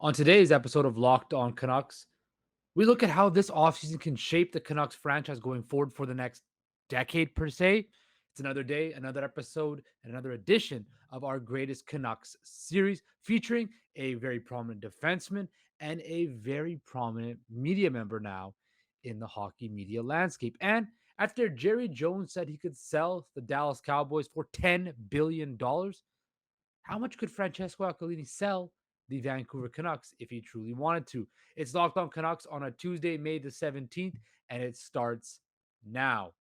On today's episode of Locked On Canucks, we look at how this offseason can shape the Canucks franchise going forward for the next decade, per se. It's another day, another episode, and another edition of our Greatest Canucks Series featuring a very prominent defenseman and a very prominent media member now in the hockey media landscape. And after Jerry Jones said he could sell the Dallas Cowboys for $10 billion, how much could Francesco Aquilini sell the Vancouver Canucks if he truly wanted to? It's Locked On Canucks on a Tuesday, May the 17th, and it starts now.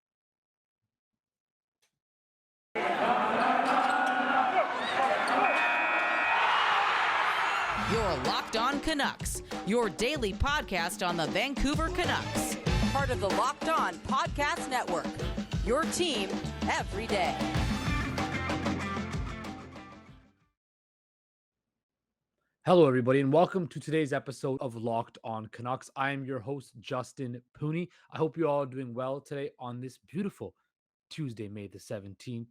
You're Locked On Canucks, your daily podcast on the Vancouver Canucks. Part of the Locked On Podcast Network, your team every day. Hello, everybody, and welcome to today's episode of Locked On Canucks. I am your host, Justin Pooney. I hope you're all doing well today on this beautiful Tuesday, May the 17th.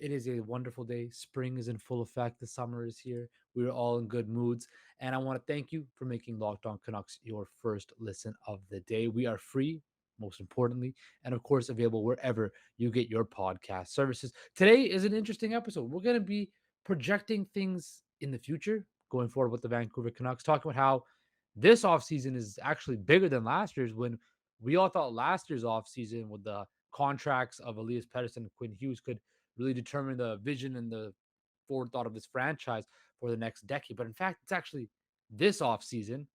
It is a wonderful day. Spring is in full effect. The summer is here. We're all in good moods. And I want to thank you for making Locked On Canucks your first listen of the day. We are free, most importantly, and of course, available wherever you get your podcast services. Today is an interesting episode. We're going to be projecting things in the future going forward with the Vancouver Canucks, talking about how this offseason is actually bigger than last year's, when we all thought last year's offseason with the contracts of Elias Pettersson and Quinn Hughes could really determine the vision and the forethought of this franchise for the next decade. But in fact, it's actually this offseason.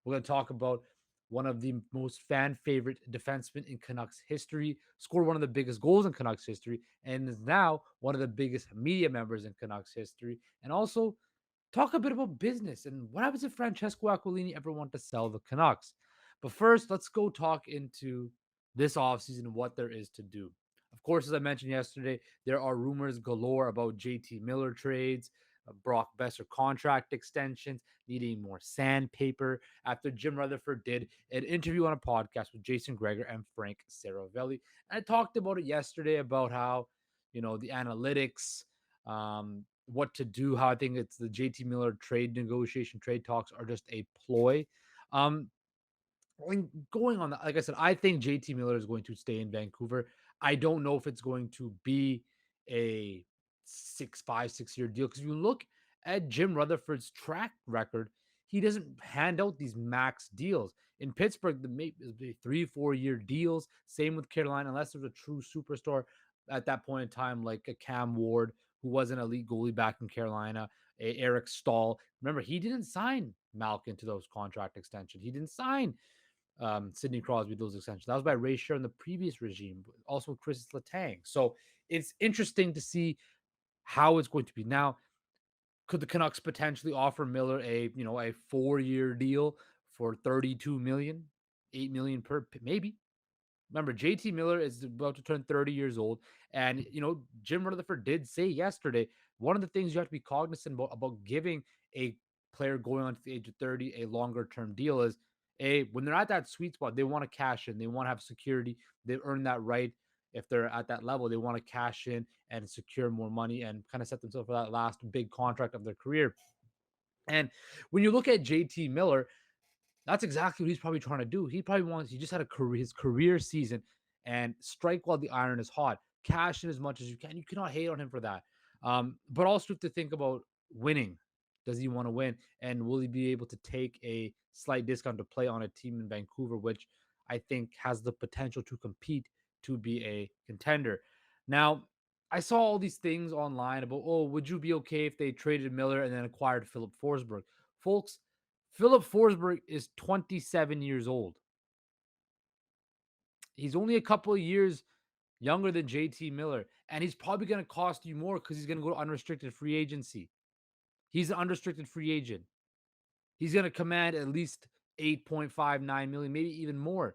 We're going to talk about one of the most fan favorite defensemen in Canucks history, scored one of the biggest goals in Canucks history, and is now one of the biggest media members in Canucks history. And also talk a bit about business and what happens if Francesco Aquilini ever want to sell the Canucks. But first, let's go talk into this offseason and what there is to do. Of course, as I mentioned yesterday, there are rumors galore about JT Miller trades, Brock Boeser contract extensions, needing more sandpaper after Jim Rutherford did an interview on a podcast with Jason Greger and Frank Saravelli. And I talked about it yesterday about how, the analytics, what to do, how I think it's the JT Miller trade negotiation, trade talks are just a ploy. Um, Going on that, like I said, I think JT Miller is going to stay in Vancouver. I don't know if it's going to be a 6 year deal, because you look at Jim Rutherford's track record, he doesn't hand out these max deals. In Pittsburgh, the maybe 3 4 year deals. Same with Carolina, unless there's a true superstar at that point in time, like a Cam Ward, who was an elite goalie back in Carolina, a Eric Stahl. Remember, he didn't sign Malkin to those contract extensions. He didn't sign Sidney Crosby those extensions. That was by Ray Shero in the previous regime, also Chris Letang. So it's interesting to see how it's going to be. Now, could the Canucks potentially offer Miller a 4 year deal for 32 million, 8 million per, maybe? Remember, JT Miller is about to turn 30 years old. And, Jim Rutherford did say yesterday, one of the things you have to be cognizant about giving a player going on to the age of 30 a longer term deal is, when they're at that sweet spot, they want to cash in. They want to have security. They've earned that right. If they're at that level, they want to cash in and secure more money and kind of set themselves for that last big contract of their career. And when you look at JT Miller, that's exactly what he's probably trying to do. He just had his career season, and strike while the iron is hot. Cash in as much as you can. You cannot hate on him for that. But also have to think about winning. Does he want to win? And will he be able to take a slight discount to play on a team in Vancouver, which I think has the potential to compete to be a contender? Now, I saw all these things online about, would you be okay if they traded Miller and then acquired Phillip Forsberg? Folks, Phillip Forsberg is 27 years old. He's only a couple of years younger than JT Miller, and he's probably going to cost you more because he's going to go to unrestricted free agency. He's an unrestricted free agent. He's going to command at least 8.59 million, maybe even more.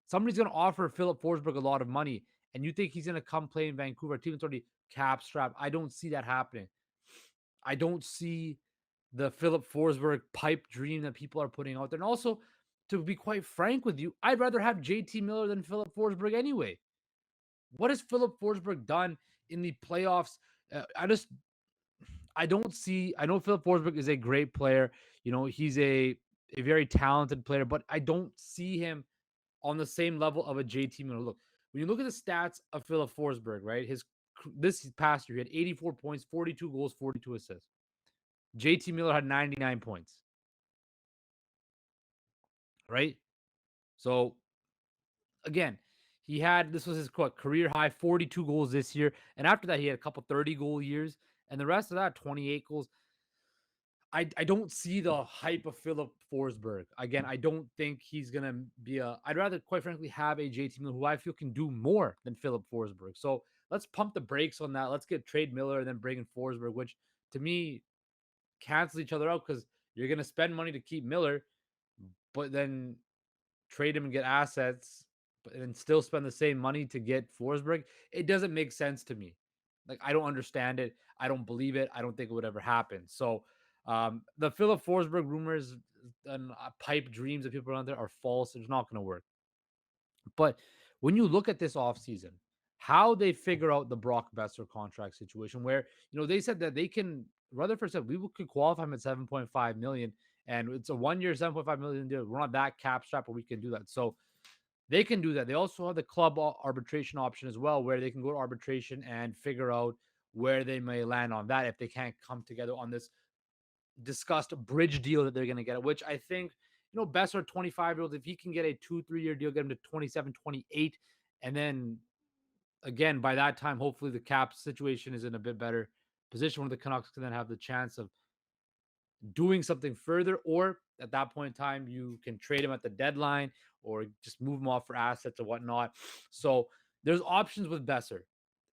Somebody's going to offer Phillip Forsberg a lot of money, and you think he's going to come play in Vancouver, a team that's already cap strapped. I don't see that happening. I don't see the Phillip Forsberg pipe dream that people are putting out there. And also, to be quite frank with you, I'd rather have JT Miller than Phillip Forsberg anyway. What has Phillip Forsberg done in the playoffs? I I don't see. I know Philip Forsberg is a great player. He's a very talented player, but I don't see him on the same level of a JT Miller. Look, when you look at the stats of Philip Forsberg, right? His this past year, he had 84 points, 42 goals, 42 assists. JT Miller had 99 points, right? So again, he had this was his career high 42 goals this year, and after that he had a couple 30 goal years, and the rest of that 28 goals. I don't see the hype of Philip Forsberg. Again, I don't think he's gonna be a. I'd rather, quite frankly, have a JT Miller who I feel can do more than Philip Forsberg. So let's pump the brakes on that. Let's get trade Miller and then bring in Forsberg, which to me cancel each other out because you're gonna spend money to keep Miller, but then trade him and get assets, but and still spend the same money to get Forsberg. It doesn't make sense to me. Like I don't understand it. I don't believe it. I don't think it would ever happen. So the Philip Forsberg rumors and pipe dreams that people are out there are false. It's not going to work. But when you look at this offseason, how they figure out the Brock Boeser contract situation, where they said that they can. Rutherford said we could qualify him at 7.5 million, and it's a 1 year 7.5 million deal. We're not that cap strap, but we can do that. So they can do that. They also have the club arbitration option as well, where they can go to arbitration and figure out where they may land on that if they can't come together on this discussed bridge deal that they're going to get, which I think, Besser, 25-year-old, if he can get a 2-3 year deal, get him to 27, 28, and then again, by that time, hopefully the cap situation is in a bit better position where the Canucks can then have the chance of doing something further, or at that point in time, you can trade him at the deadline or just move him off for assets or whatnot. So there's options with Besser.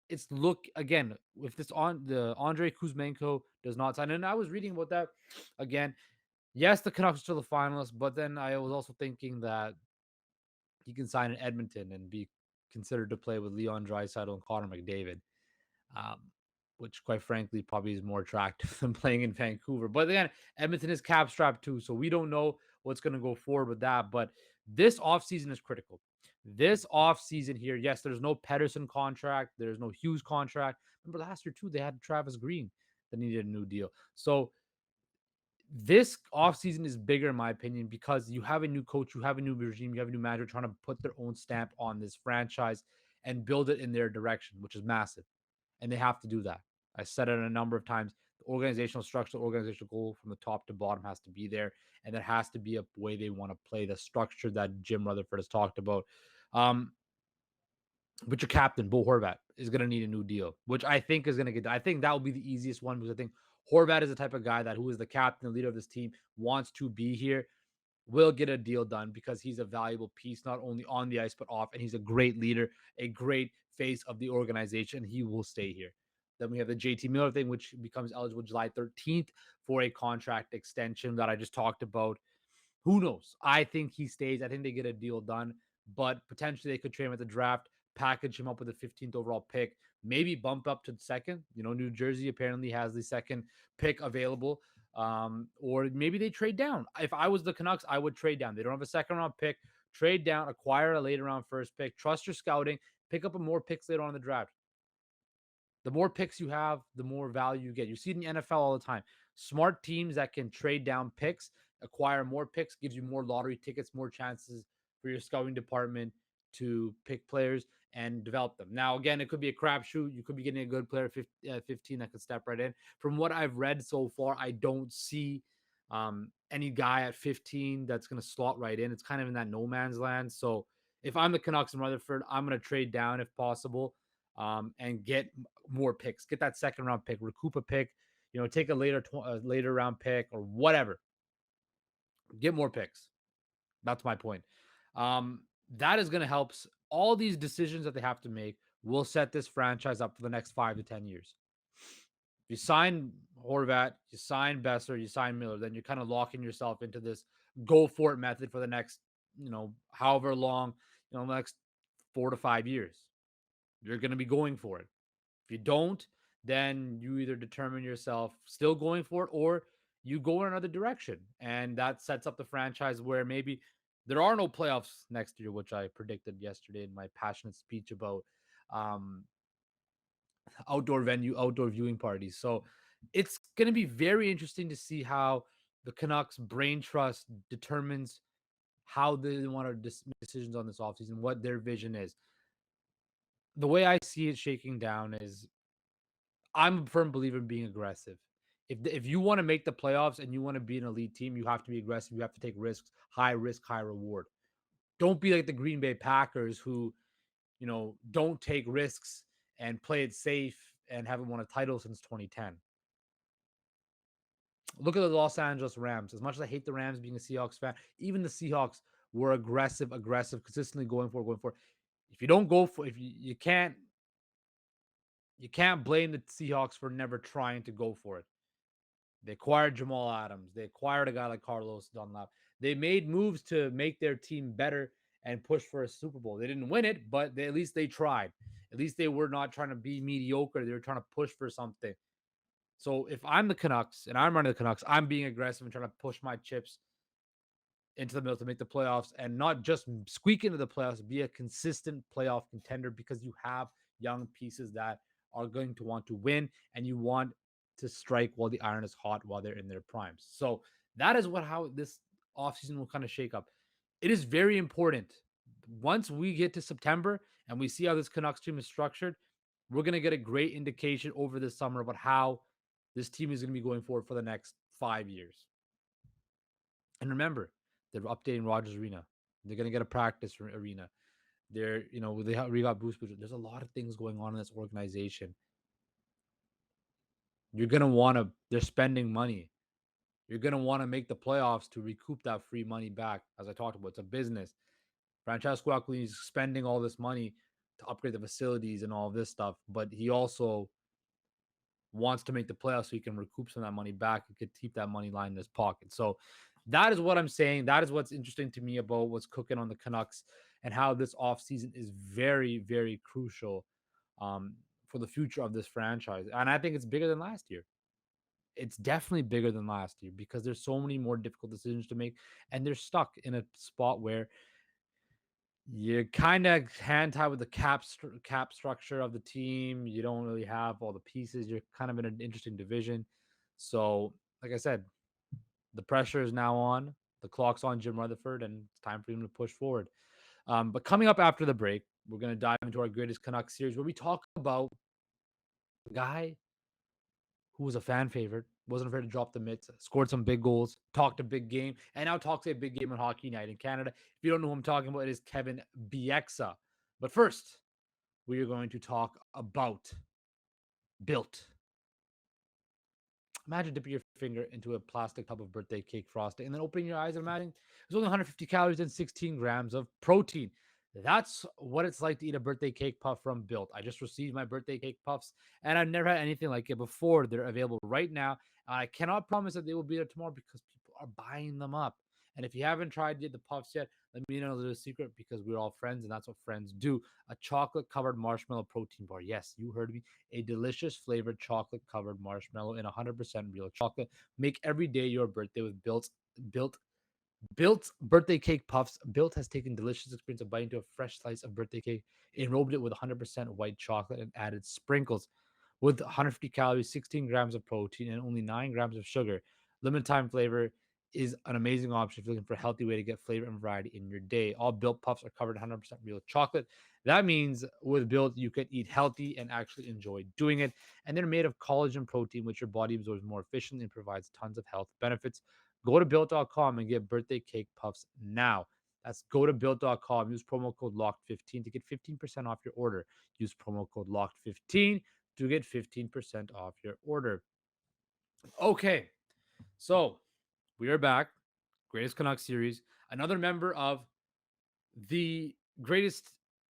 It's look again if this on the Andre Kuzmenko does not sign. And I was reading about that again. Yes, the Canucks are still the finalists, but then I was also thinking that he can sign in Edmonton and be considered to play with Leon Draisaitl and Connor McDavid, um, which, quite frankly, probably is more attractive than playing in Vancouver. But again, Edmonton is cap strapped too, so we don't know what's going to go forward with that. But this offseason is critical. This offseason here, yes, there's no Pedersen contract, there's no Hughes contract. Remember last year too, they had Travis Green that needed a new deal. So this offseason is bigger, in my opinion, because you have a new coach, you have a new regime, you have a new manager trying to put their own stamp on this franchise and build it in their direction, which is massive. And they have to do that. I said it a number of times. The organizational structure, the organizational goal from the top to bottom has to be there. And there has to be a way they want to play the structure that Jim Rutherford has talked about. Um, but your captain, Bo Horvat, is going to need a new deal, which I think is going to get. I think that will be the easiest one because I think Horvat is the type of guy that who is the captain, the leader of this team, wants to be here, will get a deal done because he's a valuable piece, not only on the ice, but off. And he's a great leader, a great face of the organization. He will stay here. Then we have the JT Miller thing, which becomes eligible July 13th for a contract extension that I just talked about. Who knows? I think he stays. I think they get a deal done, but potentially they could trade him at the draft, package him up with the 15th overall pick, maybe bump up to the second. New Jersey apparently has the second pick available. Or maybe they trade down. If I was the Canucks, I would trade down. They don't have a second round pick. Trade down, acquire a later round first pick, trust your scouting, pick up a more picks later on in the draft. The more picks you have, the more value you get. You see it in the NFL all the time. Smart teams that can trade down picks, acquire more picks, gives you more lottery tickets, more chances for your scouting department to pick players and develop them. Now, again, it could be a crapshoot. You could be getting a good player 15 that could step right in. From what I've read so far, I don't see any guy at 15 that's going to slot right in. It's kind of in that no man's land. So if I'm the Canucks and Rutherford, I'm going to trade down if possible, and get more picks. Get that second round pick, recoup a pick, take a later round pick or whatever. Get more picks. That's my point. That is going to help. All these decisions that they have to make will set this franchise up for the next 5 to 10 years. If you sign Horvat, you sign Boeser, you sign Miller, then you're kind of locking yourself into this go for it method for the next, however long, next 4 to 5 years. You're going to be going for it. If you don't, then you either determine yourself still going for it or you go in another direction. And that sets up the franchise where maybe there are no playoffs next year, which I predicted yesterday in my passionate speech about um, outdoor viewing parties. So It's going to be very interesting to see how the Canucks brain trust determines how they want to make decisions on this offseason, what their vision is. The way I see it shaking down is I'm a firm believer in being aggressive. If you want to make the playoffs and you want to be an elite team, you have to be aggressive. You have to take risks, high risk, high reward. Don't be like the Green Bay Packers who, don't take risks and play it safe and haven't won a title since 2010. Look at the Los Angeles Rams. As much as I hate the Rams being a Seahawks fan, even the Seahawks were aggressive, consistently going for. If you don't go for, if you can't blame the Seahawks for never trying to go for it. They acquired Jamal Adams. They acquired a guy like Carlos Dunlap. They made moves to make their team better and push for a Super Bowl. They didn't win it, but at least they tried. At least they were not trying to be mediocre. They were trying to push for something. So if I'm the Canucks and I'm running the Canucks, I'm being aggressive and trying to push my chips into the middle to make the playoffs and not just squeak into the playoffs, be a consistent playoff contender because you have young pieces that are going to want to win and you want to strike while the iron is hot while they're in their primes. So that is how this offseason will kind of shake up. It is very important. Once we get to September and we see how this Canucks team is structured, we're going to get a great indication over the summer about how this team is going to be going forward for the next 5 years. And remember, they're updating Rogers Arena. They're going to get a practice arena. We got boost. There's a lot of things going on in this organization. You're going to want to, they're spending money. You're going to want to make the playoffs to recoup that free money back. As I talked about, it's a business. Francesco Aquilina is spending all this money to upgrade the facilities and all this stuff, but he also wants to make the playoffs so he can recoup some of that money back and could keep that money line in his pocket. So that is what I'm saying. That is what's interesting to me about what's cooking on the Canucks and how this offseason is very, very crucial for the future of this franchise. And I think it's bigger than last year. It's definitely bigger than last year because there's so many more difficult decisions to make, and they're stuck in a spot where you're kind of hand tied with the cap structure of the team. You don't really have all the pieces. You're kind of in an interesting division. So, like I said, the pressure is now on. The clock's on Jim Rutherford, and it's time for him to push forward. But coming up after the break, we're going to dive into our Greatest Canuck Series where we talk about the guy who was a fan favorite, wasn't afraid to drop the mitts, scored some big goals, talked a big game, and now talks a big game on Hockey Night in Canada. If you don't know who I'm talking about, it is Kevin Bieksa. But first, we are going to talk about Built. Imagine dipping your finger into a plastic tub of birthday cake frosting and then opening your eyes and imagining there's only 150 calories and 16 grams of protein. That's what it's like to eat a birthday cake puff from Built. I just received my birthday cake puffs and I've never had anything like it before. They're available right now. I cannot promise that they will be there tomorrow because people are buying them up. And if you haven't tried the puffs yet, let me know a little secret because we're all friends and that's what friends do. A chocolate covered marshmallow protein bar. Yes, you heard me. A delicious flavored chocolate covered marshmallow in 100% real chocolate. Make every day your birthday with Built Built birthday cake puffs. Built has taken delicious experience of biting into a fresh slice of birthday cake, enrobed it with 100% white chocolate, and added sprinkles. With 150 calories, 16 grams of protein, and only 9 grams of sugar, limited time flavor is an amazing option if you're looking for a healthy way to get flavor and variety in your day. All Built puffs are covered in 100% real chocolate. That means with Built, you can eat healthy and actually enjoy doing it. And they're made of collagen protein, which your body absorbs more efficiently and provides tons of health benefits. Go to built.com and get birthday cake puffs now. That's go to built.com. Use promo code LOCKED15 to get 15% off your order. Use promo code LOCKED15 to get 15% off your order. Okay, so we are back. Greatest Canuck Series. Another member of the greatest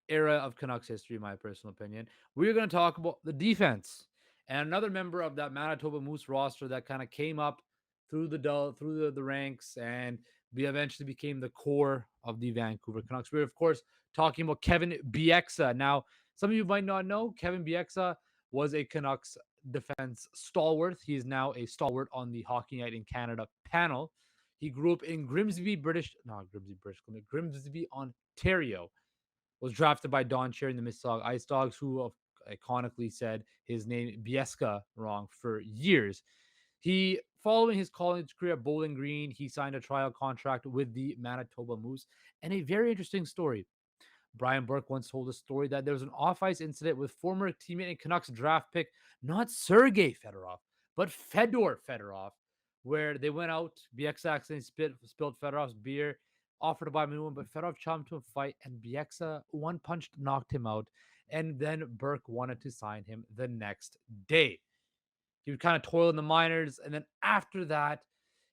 era of Canucks history, in my personal opinion. We're going to talk about the defense and another member of that Manitoba Moose roster that kind of came up through the ranks and we eventually became the core of the Vancouver Canucks. We're of course talking about Kevin Bieksa. Now, some of you might not know Kevin Bieksa was a Canucks defense stalwart. He is now a stalwart on the Hockey Night in Canada panel. He grew up in British Columbia, Grimsby, Ontario. Was drafted by Don Cherry and the Mississauga Ice Dogs, who iconically said his name Bieksa wrong for years. He, following his college career at Bowling Green, he signed a trial contract with the Manitoba Moose. And a very interesting story. Brian Burke once told a story that there was an off-ice incident with former teammate and Canucks draft pick, not Sergei Fedorov, but Fedor Fedorov, where they went out. Bieksa accidentally spilled Fedorov's beer, offered to buy him a new one, but Fedorov chopped him to a fight, and Bieksa one punched knocked him out. And then Burke wanted to sign him the next day. He would kind of toil in the minors, and then after that,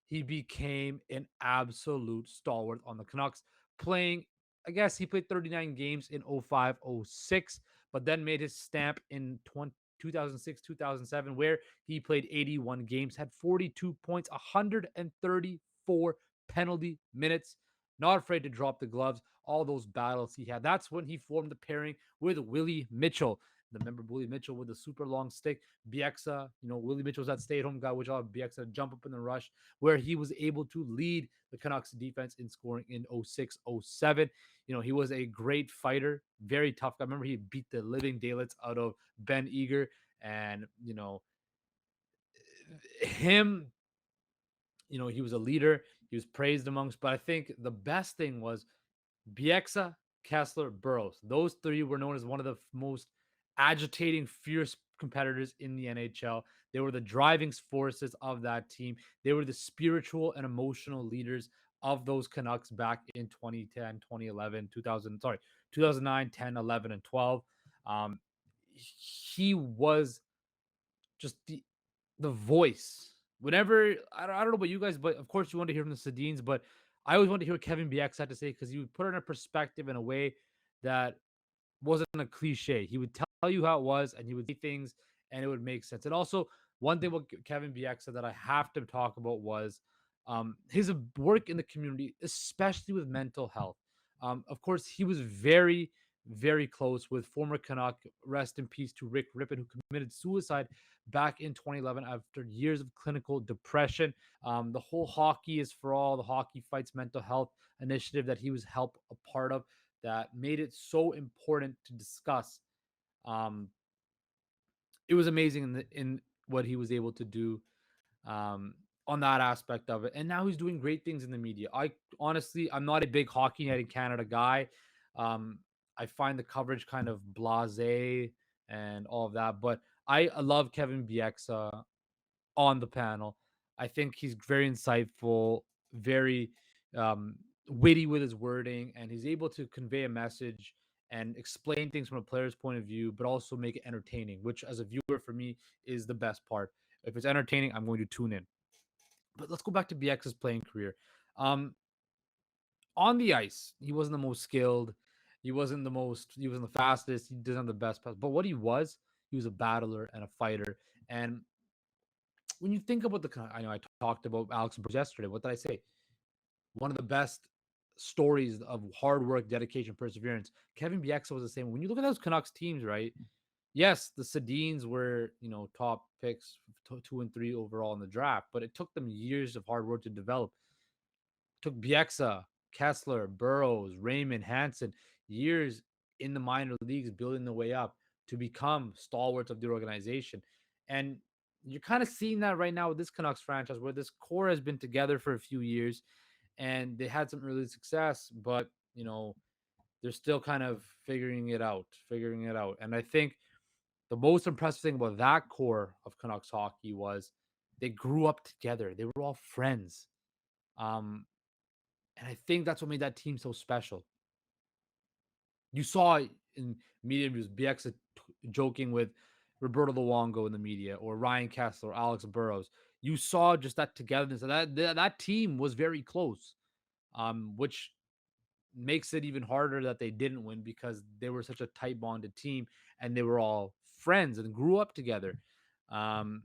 he became an absolute stalwart on the Canucks, playing. I guess he played 39 games in 05-06, but then made his stamp in 2006 2007, where he played 81 games, had 42 points, 134 penalty minutes, not afraid to drop the gloves, all those battles he had. That's when he formed the pairing with Willie Mitchell. Remember Willie Mitchell with the super long stick? Bieksa, Willie Mitchell was that stay-at-home guy, which allowed Bieksa to jump up in the rush, where he was able to lead the Canucks defense in scoring in 06-07. He was a great fighter, very tough guy. I remember he beat the living daylights out of Ben Eager, and him, he was a leader. He was praised amongst, but I think the best thing was Bieksa, Kessler, Burrows. Those three were known as one of the most agitating, fierce competitors in the NHL. They were the driving forces of that team. They were the spiritual and emotional leaders of those Canucks back in 2010, 2011, 2000, sorry, 2009, 10, 11, and 12. Um, he was just the voice. Whenever I don't know about you guys, but of course you want to hear from the Sedins, but I always want to hear what Kevin Bieksa had to say because he would put it in a perspective in a way that wasn't a cliche. He would tell you how it was, and he would say things, and it would make sense. And also, one thing about Kevin Bieksa that I have to talk about was his work in the community, especially with mental health. Of course, he was very, very close with former Canuck, rest in peace to Rick Rippon, who committed suicide back in 2011 after years of clinical depression. The whole Hockey is for All, the Hockey Fights Mental Health initiative that he was help a part of, that made it so important to discuss. Um, it was amazing in what he was able to do on that aspect of it. And now he's doing great things in the media. I'm not a big Hockey Night in Canada guy. Um, I find the coverage kind of blasé and all of that, but I love Kevin Bieksa on the panel. I think he's very insightful, very um, witty with his wording, and he's able to convey a message and explain things from a player's point of view, but also make it entertaining, which as a viewer for me is the best part. If it's entertaining, I'm going to tune in. But let's go back to BX's playing career. Um, on the ice, he wasn't the most skilled. He wasn't the fastest. He didn't have the best pass. But what he was a battler and a fighter. And when you think about I know I talked about Alex Burrows yesterday. What did I say? One of the best stories of hard work, dedication, perseverance. Kevin Bieksa was the same. When you look at those Canucks teams, right? Yes, the Sedins were, top picks, 2 and 3 overall in the draft, but it took them years of hard work to develop. It took Bieksa, Kessler, Burrows, Raymond, Hansen, years in the minor leagues building their way up to become stalwarts of the organization. And you're kind of seeing that right now with this Canucks franchise, where this core has been together for a few years and they had some early success, but they're still kind of figuring it out. And I think the most impressive thing about that core of Canucks hockey was they grew up together. They were all friends. Um, and I think that's what made that team so special. You saw in media interviews, BX joking with Roberto Luongo in the media, or Ryan Kessler, or Alex Burrows. You saw just that togetherness. That team was very close, which makes it even harder that they didn't win because they were such a tight bonded team and they were all friends and grew up together. Um,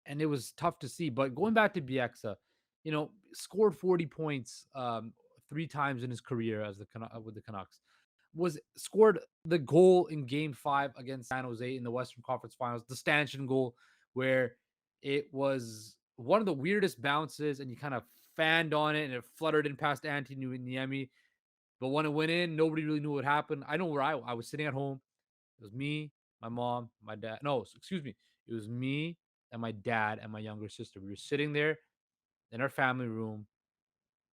and it was tough to see. But going back to Bieksa, scored 40 points 3 times in his career as with the Canucks. Was scored the goal in Game 5 against San Jose in the Western Conference Finals, the stanchion goal, where it was one of the weirdest bounces, and you kind of fanned on it, and it fluttered in past Antti Niemi. But when it went in, nobody really knew what happened. I know where I was sitting at home. It was me, my mom, my dad. No, excuse me. It was me and my dad and my younger sister. We were sitting there in our family room,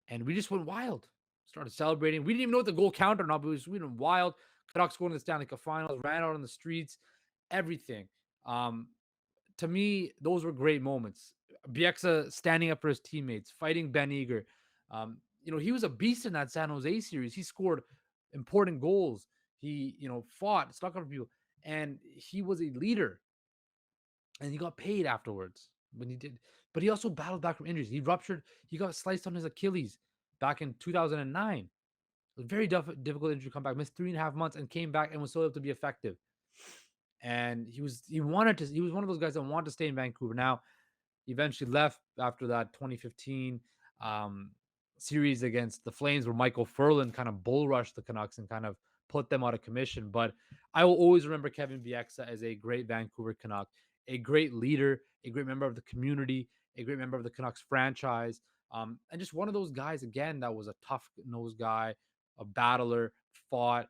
and we just went wild. Started celebrating. We didn't even know what the goal counted or not, but we went wild. Canucks going to the Stanley Cup Finals, ran out on the streets, everything. Um, to me, those were great moments. Bieksa standing up for his teammates, fighting Ben Eager. He was a beast in that San Jose series. He scored important goals. He, fought, stuck up for people, and he was a leader. And he got paid afterwards when he did. But he also battled back from injuries. He got sliced on his Achilles back in 2009. It was a very difficult injury to come back. Missed 3.5 months and came back and was still able to be effective. And he was one of those guys that wanted to stay in Vancouver. Now, he eventually left after that 2015 um, series against the Flames, where Michael Furlan kind of bull rushed the Canucks and kind of put them out of commission. But I will always remember Kevin Bieksa as a great Vancouver Canuck, a great leader, a great member of the community, a great member of the Canucks franchise, and just one of those guys again that was a tough nosed guy, a battler, fought,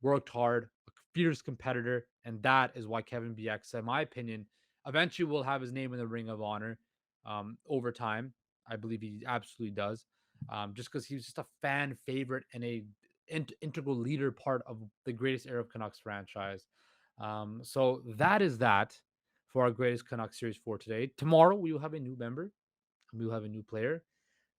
worked hard, a fierce competitor, and that is why Kevin Bieksa, in my opinion, eventually will have his name in the Ring of Honor over time. I believe he absolutely does, just because he was just a fan favorite and a integral leader part of the greatest era of Canucks franchise. So that is that for our greatest Canucks series for today. Tomorrow we will have a new member and we will have a new player.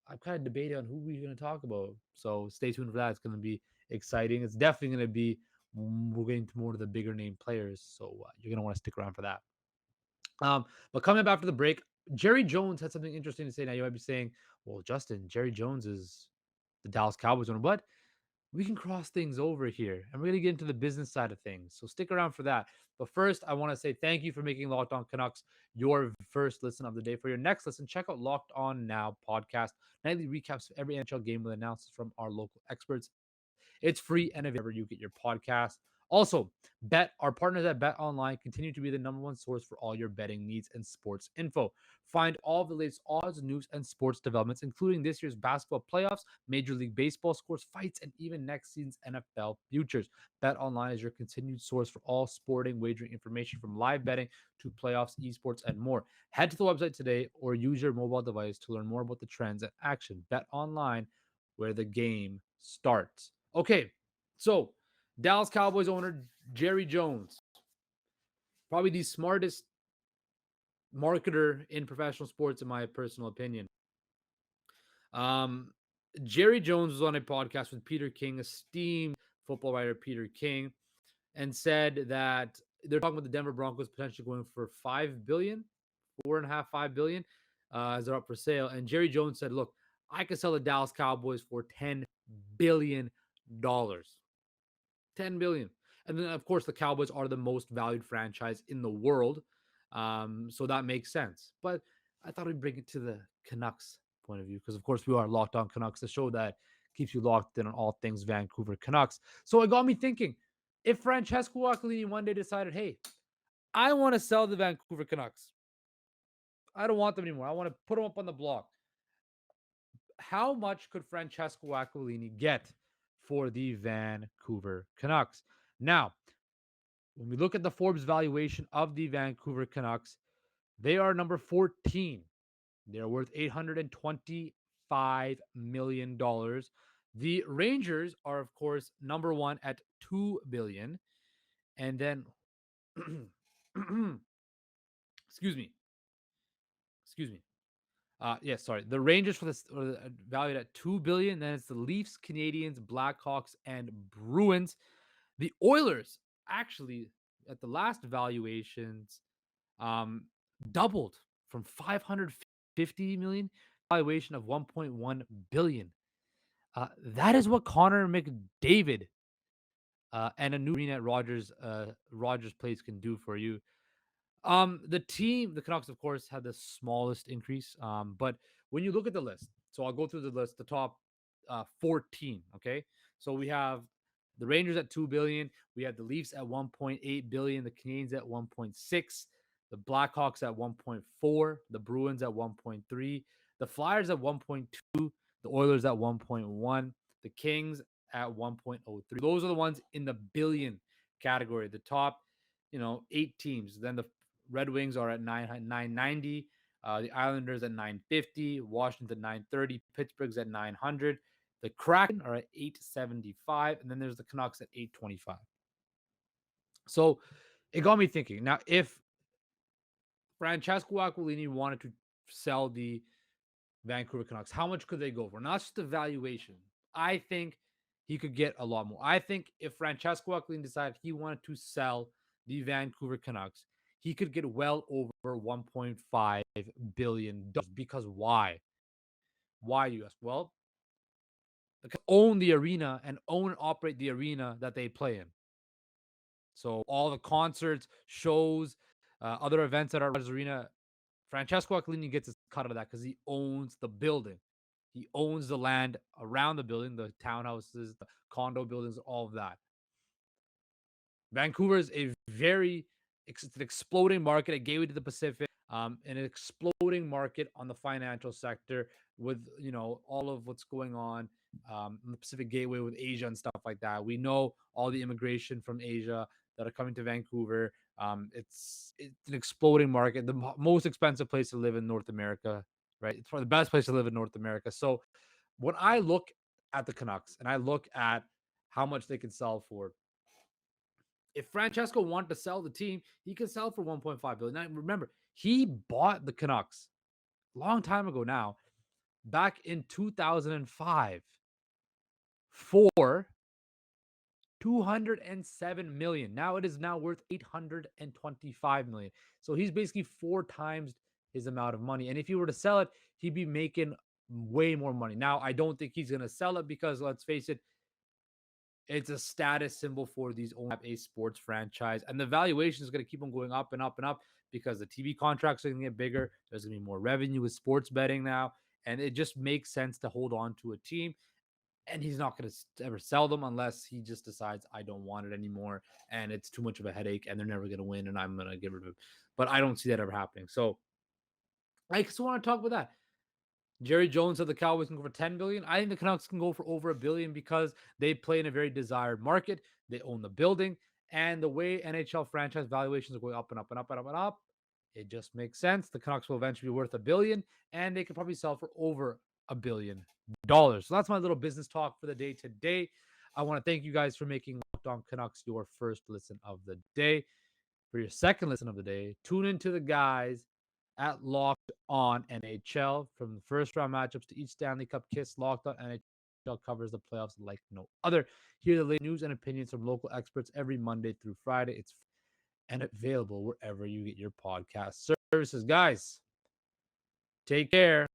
I'm kind of debating on who we're going to talk about. So stay tuned for that. It's going to be exciting. It's definitely going to be, we're getting to more of the bigger name players. So you're going to want to stick around for that. But coming up after the break, Jerry Jones had something interesting to say. Now you might be saying, well, Justin, Jerry Jones is the Dallas Cowboys owner. But we can cross things over here and we're going to get into the business side of things. So stick around for that. But first, I want to say thank you for making Locked On Canucks your first listen of the day. For your next listen, check out Locked On Now podcast, nightly recaps of every NHL game with analysis from our local experts. It's free and available wherever you get your podcast. Also, our partners at Bet Online continue to be the number one source for all your betting needs and sports info. Find all the latest odds, news, and sports developments, including this year's basketball playoffs, Major League Baseball scores, fights, and even next season's NFL futures. Bet Online is your continued source for all sporting wagering information, from live betting to playoffs, esports, and more. Head to the website today or use your mobile device to learn more about the trends and action. Bet Online, where the game starts. Okay, so Dallas Cowboys owner Jerry Jones, probably the smartest marketer in professional sports, in my personal opinion. Um, Jerry Jones was on a podcast with Peter King, esteemed football writer Peter King, and said that they're talking about the Denver Broncos potentially going for 5 billion, 4.5, 5 billion, as they're up for sale. And Jerry Jones said, "Look, I could sell the Dallas Cowboys for $10 billion. 10 billion." And then, of course, the Cowboys are the most valued franchise in the world. So that makes sense. But I thought we'd bring it to the Canucks point of view, because, of course, we are Locked On Canucks, the show that keeps you locked in on all things Vancouver Canucks. So it got me thinking, if Francesco Aquilini one day decided, hey, I want to sell the Vancouver Canucks, I don't want them anymore, I want to put them up on the block, how much could Francesco Aquilini get for the Vancouver Canucks? Now, when we look at the Forbes valuation of the Vancouver Canucks, they are number 14. They're worth $825 million. The Rangers are, of course, number one at $2 billion. And then, excuse me, excuse me. Yes, sorry. The Rangers for this are valued at $2 billion. Then it's the Leafs, Canadians, Blackhawks, and Bruins. The Oilers actually at the last valuations um, doubled from 550 million valuation of 1.1 billion. That is what Connor McDavid and a new arena at Rogers Place can do for you. The Canucks, of course, had the smallest increase. But when you look at the list, so I'll go through the list, the top 14. Okay. So we have the Rangers at 2 billion. We have the Leafs at 1.8 billion, the Canadians at 1.6, the Blackhawks at 1.4, the Bruins at 1.3, the Flyers at 1.2, the Oilers at 1.1, the Kings at 1.03. Those are the ones in the billion category. The top 8 teams. Then the Red Wings are at 990. The Islanders at 950. Washington 930. Pittsburgh's at 900. The Kraken are at 875. And then there's the Canucks at 825. So it got me thinking. Now, if Francesco Aquilini wanted to sell the Vancouver Canucks, how much could they go for? Not just the valuation. I think he could get a lot more. I think if Francesco Aquilini decided he wanted to sell the Vancouver Canucks, he could get well over $1.5 billion. Because why? Why, you ask? Well, because own the arena and own and operate the arena that they play in. So all the concerts, shows, other events that are at his arena, Francesco Aquilini gets his cut of that because he owns the building. He owns the land around the building, the townhouses, the condo buildings, all of that. Vancouver is a it's an exploding market, a gateway to the Pacific, an exploding market on the financial sector with, all of what's going on in the Pacific Gateway with Asia and stuff like that. We know all the immigration from Asia that are coming to Vancouver. It's an exploding market, the most expensive place to live in North America, right? It's probably the best place to live in North America. So when I look at the Canucks and I look at how much they can sell for, if Francesco wanted to sell the team, he could sell for 1.5 billion. Now, remember, he bought the Canucks a long time ago now, back in 2005 for 207 million. Now it is now worth 825 million. So he's basically 4 times his amount of money. And if he were to sell it, he'd be making way more money. Now, I don't think he's going to sell it because, let's face it, it's a status symbol for these a sports franchise, and the valuation is going to keep on going up and up and up because the TV contracts are going to get bigger. There's going to be more revenue with sports betting now, and it just makes sense to hold on to a team. And he's not going to ever sell them unless he just decides I don't want it anymore, and it's too much of a headache, and they're never going to win, and I'm going to get rid of it. But I don't see that ever happening. So I just want to talk about that. Jerry Jones said the Cowboys can go for 10 billion. I think the Canucks can go for over $1 billion because they play in a very desired market. They own the building, and the way NHL franchise valuations are going up and up and up and up and up, it just makes sense. The Canucks will eventually be worth $1 billion, and they could probably sell for over $1 billion. So that's my little business talk for the day today. I want to thank you guys for making Locked On Canucks your first listen of the day. For your second listen of the day, tune into the guys at Locked On NHL. From the first round matchups to each Stanley Cup kiss, Locked On NHL covers the playoffs like no other. Hear the latest news and opinions from local experts every Monday through Friday. It's and available wherever you get your podcast services. Guys, take care.